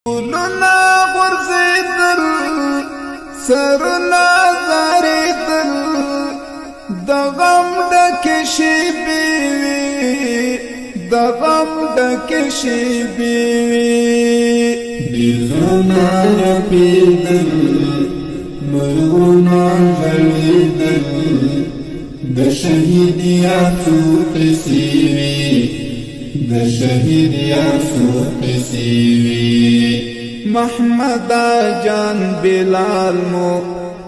ګلونه غورځېدل سرونه ځړېدل د غم ډکې شېبې وې د غم ډکې شېبې وې بیلونه رپېدل مرغونه غړېدل د شهید یاسو قصې وې د شهید یاسو قصې وې محمد جان بلال مو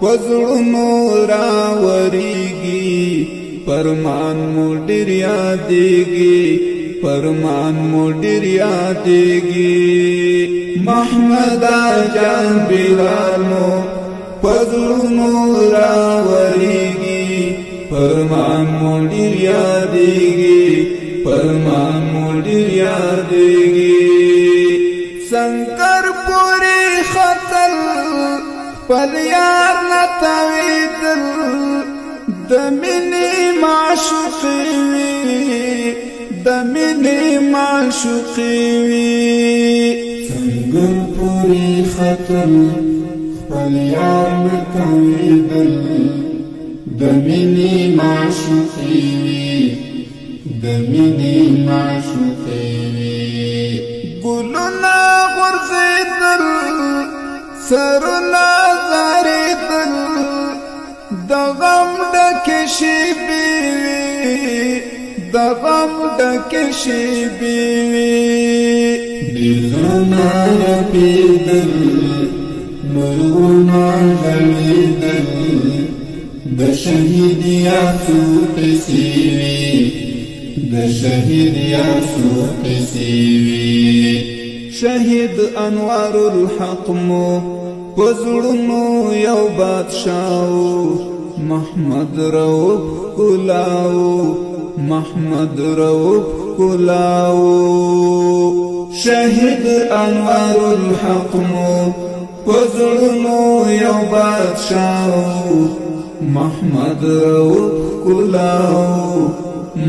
وزړونو راورېږي فرمان مو ډېر یادېږي فرمان مو ډېر یادېږي محمد جان بلال مو وزړونو راورېږي فرمان مو ډېر یادېږي فرمان مو ډېر یادېږي سنگر پوری خطل پل یار نتاویدل د مینې معشوقې وي د مینې معشوقې وي سنگر پوری خطل پل یار نتاویدل د مینې معشوقې وي د مینې معشوقې وي ګلونه غورځېدل سرونه ځړېدل د غم ډکې شېبې وې د غم ډکې شېبې وې بیلونه رپېدل مرغونه غړېدل د شهید یاسو قصې وې د شهید یاسو قصې وې شهید انوار الحق مو وزړونو یو بادشاو محمد رؤوف ګلاو محمد رؤوف ګلاو شهید انوار الحق مو وزړونو یو بادشاو محمد رؤوف ګلاو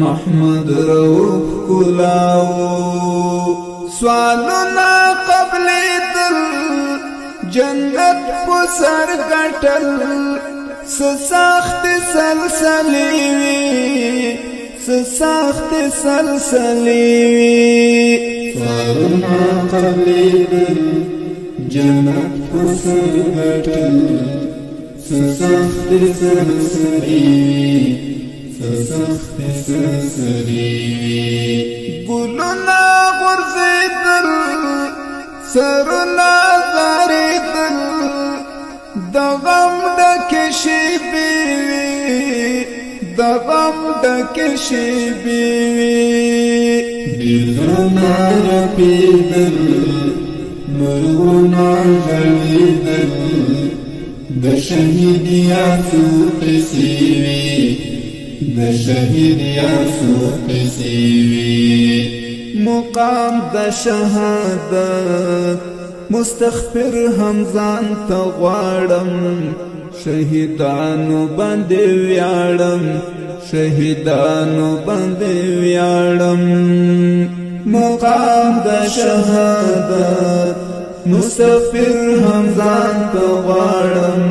محمد رؤوف ګلاو سوالونه قبلېدل جنت په سر ګټل سخت سلسلې وي سخت سلسلې وي سوالونه قبلېدل جنت په سر ګټل سخت سلسلې سخت سلسلې ګلونه غورځېدل سرونه ځړېدل د غم ډکې شېبې وې د غم ډکې شېبې وې بیلونه رپېدل مرغونه غړېدل د شهید یاسو قصې وې د شهید یاسو قصې وې مقام د شهادت مستغفر همزان ته غواړم شهیدانو باندې ویاړم شهیدانو باندې ویاړم مقام د شهادت مستغفر همزان ته غواړم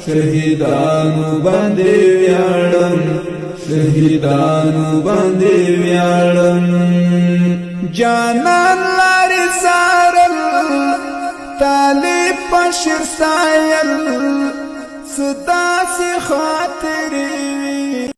شهیدانو باندې ویاړم شهیدانو باندې ویاړم جانان لارې سارل طالب پشر سایل صدا سی خاطرې وي